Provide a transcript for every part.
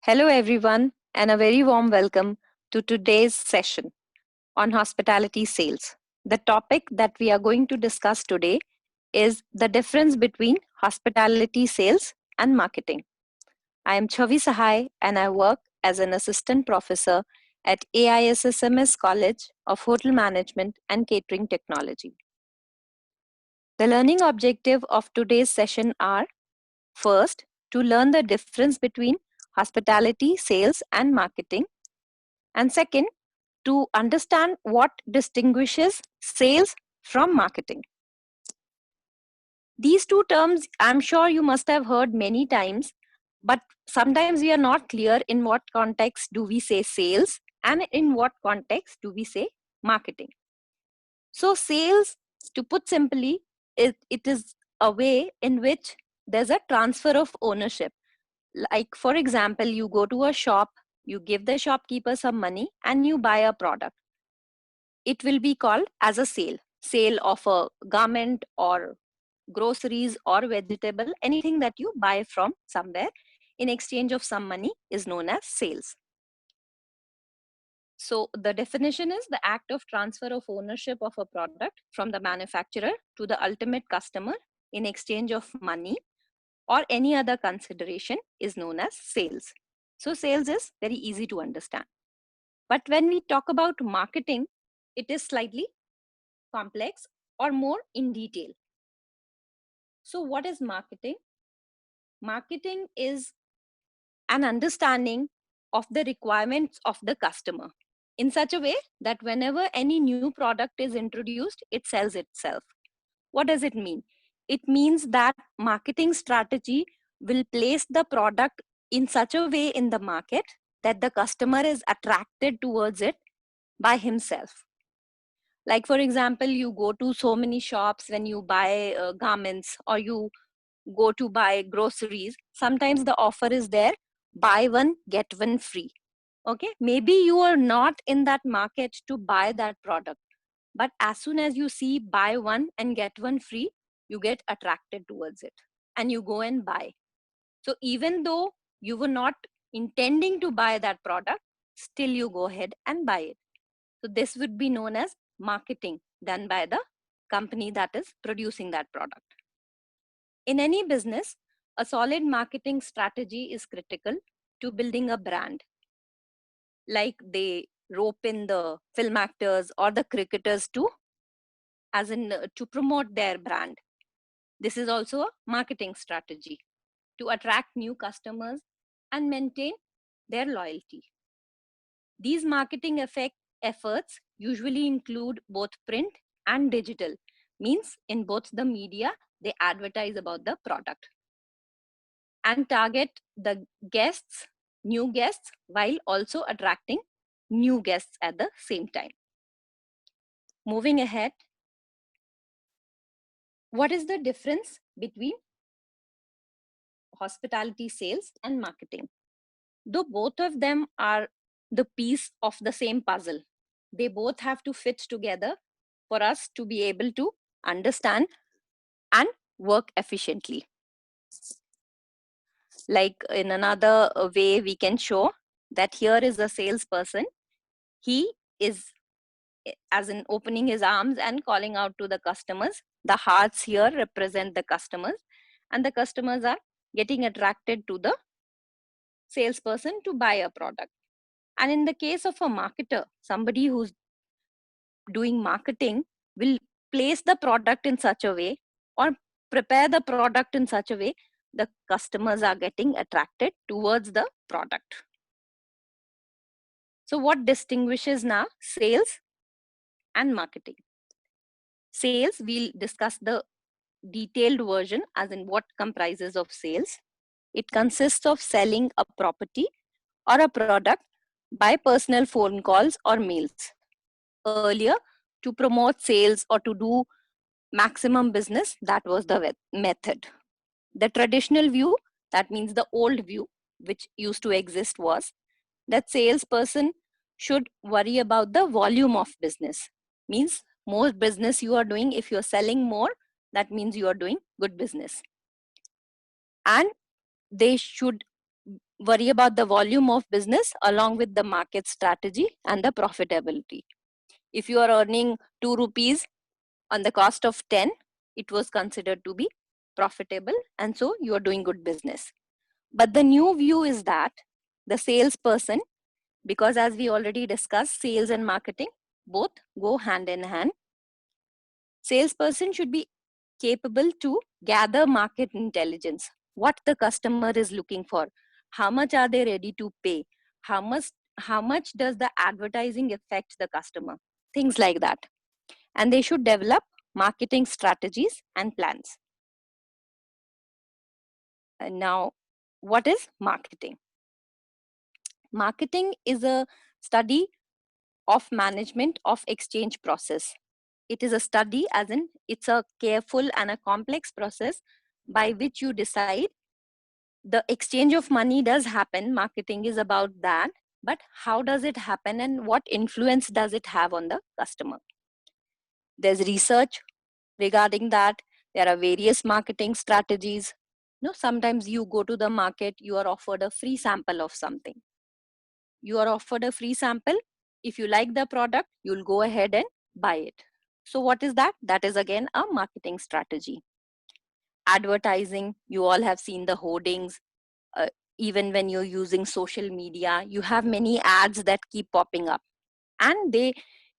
Hello, everyone, and a very warm welcome to today's session on hospitality sales. The topic that we are going to discuss today is the difference between hospitality sales and marketing. I am Chavi Sahai, and I work as an assistant professor at AISSMS College of Hotel Management and Catering Technology. The learning objective of today's session are first, to learn the difference between hospitality sales and marketing, and second, to understand what distinguishes sales from marketing. These two terms, I'm sure you must have heard many times, but sometimes we are not clear in what context do we say sales and in what context do we say marketing. So, sales, to put simply, it is a way in which there's a transfer of ownership. Like, for example, you go to a shop, you give the shopkeeper some money, and you buy a product. It will be called as a sale of a garment or groceries or vegetable, anything that you buy from somewhere in exchange of some money is known as sales. So the definition is the act of transfer of ownership of a product from the manufacturer to the ultimate customer in exchange of money or any other consideration is known as sales. So sales is very easy to understand. But when we talk about marketing, it is slightly complex or more in detail. So what is marketing? Marketing is an understanding of the requirements of the customer in such a way that whenever any new product is introduced, it sells itself. What does it mean? It means that marketing strategy will place the product in such a way in the market that the customer is attracted towards it by himself. Like, for example, you go to so many shops when you buy garments, or you go to buy groceries. Sometimes the offer is there, buy one, get one free. Okay, maybe you are not in that market to buy that product, but as soon as you see buy one and get one free, you get attracted towards it and you go and buy. So even though you were not intending to buy that product, still you go ahead and buy it. So this would be known as marketing done by the company that is producing that product. In any business, a solid marketing strategy is critical to building a brand. Like, they rope in the film actors or the cricketers to, as in to promote their brand. This is also a marketing strategy to attract new customers and maintain their loyalty. These marketing efforts usually include both print and digital, means in both the media, they advertise about the product and target the guests, new guests, while also attracting new guests at the same time. Moving ahead, what is the difference between hospitality sales and marketing? Though both of them are the piece of the same puzzle, they both have to fit together for us to be able to understand and work efficiently. Like, in another way, we can show that here is a salesperson. He is, as in, opening his arms and calling out to the customers. The hearts here represent the customers, and the customers are getting attracted to the salesperson to buy a product. And in the case of a marketer, somebody who's doing marketing will place the product in such a way or prepare the product in such a way the customers are getting attracted towards the product. So what distinguishes now sales and marketing? Sales, we'll discuss the detailed version, as in what comprises of sales. It consists of selling a property or a product by personal phone calls or mails. Earlier, to promote sales or to do maximum business, that was the method. The traditional view, that means the old view which used to exist, was that salesperson should worry about the volume of business. Means more business you are doing, if you're selling more, that means you are doing good business. And they should worry about the volume of business along with the market strategy and the profitability. If you are earning 2 rupees on the cost of 10, it was considered to be profitable, and so you are doing good business. But the new view is that the salesperson, because as we already discussed, sales and marketing both go hand in hand. Salesperson should be capable to gather market intelligence, what the customer is looking for, how much are they ready to pay, how much does the advertising affect the customer, things like that. And they should develop marketing strategies and plans. And now, what is marketing? Marketing is a study of management of exchange process. It is a study, as in it's a careful and a complex process by which you decide. The exchange of money does happen, marketing is about that, but how does it happen and what influence does it have on the customer? There's research regarding that. There are various marketing strategies. Sometimes you go to the market, you are offered a free sample of something. You are offered a free sample. If you like the product, you'll go ahead and buy it. So what is that? That is again a marketing strategy. Advertising, you all have seen the hoardings. uh, Even when you're using social media, you have many ads that keep popping up, and they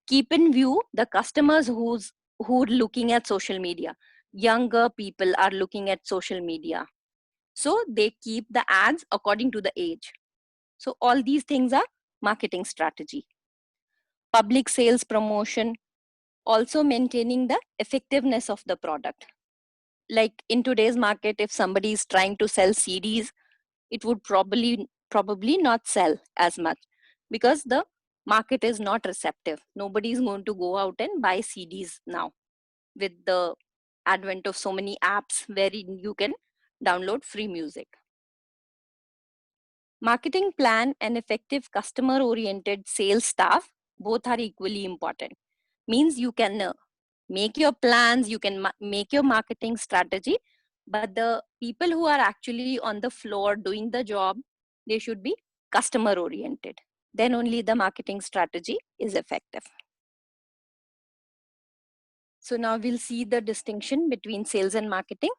keep in view the customers who are looking at social media. Younger people are looking at social media, so they keep the ads according to the age. So all these things are marketing strategy. Public sales promotion, also maintaining the effectiveness of the product. Like in today's market, if somebody is trying to sell CDs, it would probably not sell as much, because the market is not receptive. Nobody is going to go out and buy CDs now, with the advent of so many apps wherein you can download free music. Marketing plan and effective customer oriented sales staff both are equally important. Means you can make your plans, you can make your marketing strategy, but the people who are actually on the floor doing the job, they should be customer oriented. Then only the marketing strategy is effective. So now we'll see the distinction between sales and marketing.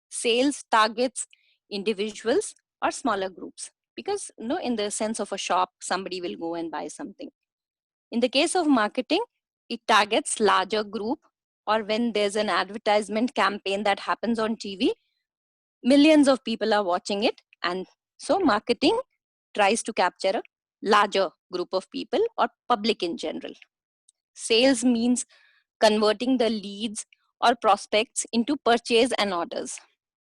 Sales targets individuals or smaller groups, because in the sense of a shop, somebody will go and buy something. In the case of marketing, it targets larger group, or when there's an advertisement campaign that happens on TV, millions of people are watching it, and so marketing tries to capture a larger group of people or public in general. Sales means converting the leads or prospects into purchase and orders.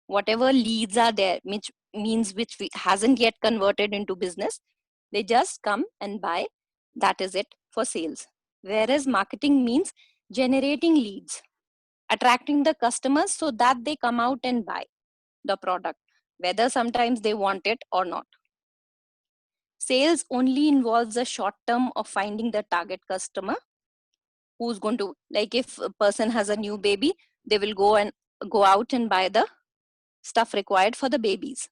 Whatever leads are there, which means hasn't yet converted into business, they just come and buy. That is it for sales. Whereas marketing means generating leads, attracting the customers so that they come out and buy the product, whether sometimes they want it or not. Sales only involves a short term of finding the target customer who's going to, like if a person has a new baby, they will go out and buy the stuff required for the babies.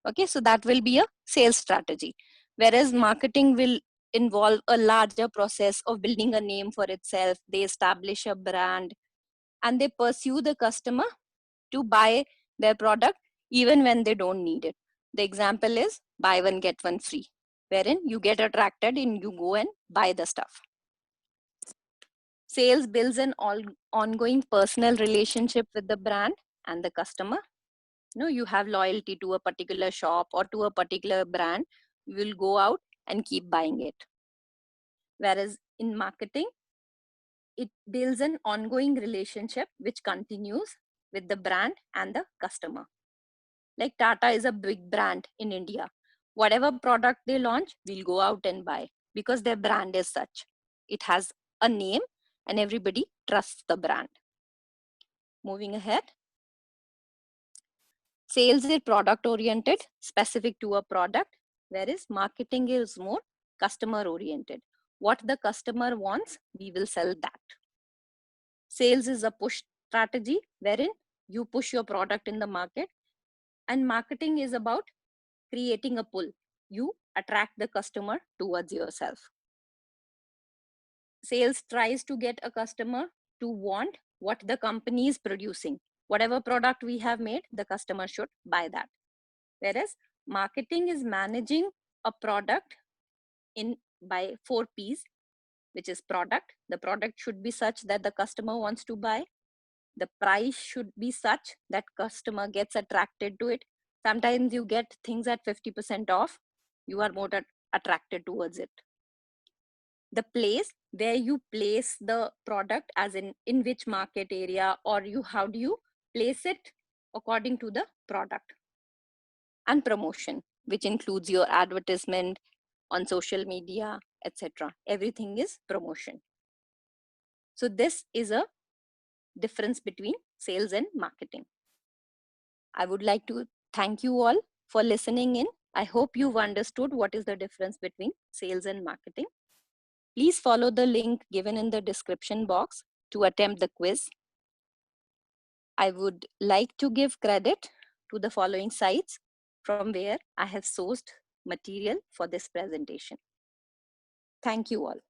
Okay, so that will be a sales strategy. Whereas marketing will involve a larger process of building a name for itself. They establish a brand and they pursue the customer to buy their product even when they don't need it. The example is buy one, get one free, wherein you get attracted and you go and buy the stuff. Sales builds an ongoing personal relationship with the brand and the customer. You have loyalty to a particular shop or to a particular brand, you will go out and keep buying it. Whereas in marketing, it builds an ongoing relationship which continues with the brand and the customer. Like Tata is a big brand in India. Whatever product they launch, we'll go out and buy because their brand is such. It has a name and everybody trusts the brand. Moving ahead. Sales is product oriented, specific to a product, whereas marketing is more customer oriented. What the customer wants, we will sell that. Sales is a push strategy wherein you push your product in the market, and marketing is about creating a pull. You attract the customer towards yourself. Sales tries to get a customer to want what the company is producing. Whatever product we have made, the customer should buy that. Whereas marketing is managing a product in by 4 P's, which is product. The product should be such that the customer wants to buy. The price should be such that customer gets attracted to it. Sometimes you get things at 50% off, you are more attracted towards it. The place where you place the product, as in which market area, or how do you place it according to the product. And promotion, which includes your advertisement on social media, etc. Everything is promotion. So this is a difference between sales and marketing. I would like to thank you all for listening in. I hope you've understood what is the difference between sales and marketing. Please follow the link given in the description box to attempt the quiz. I would like to give credit to the following sites from where I have sourced material for this presentation. Thank you all.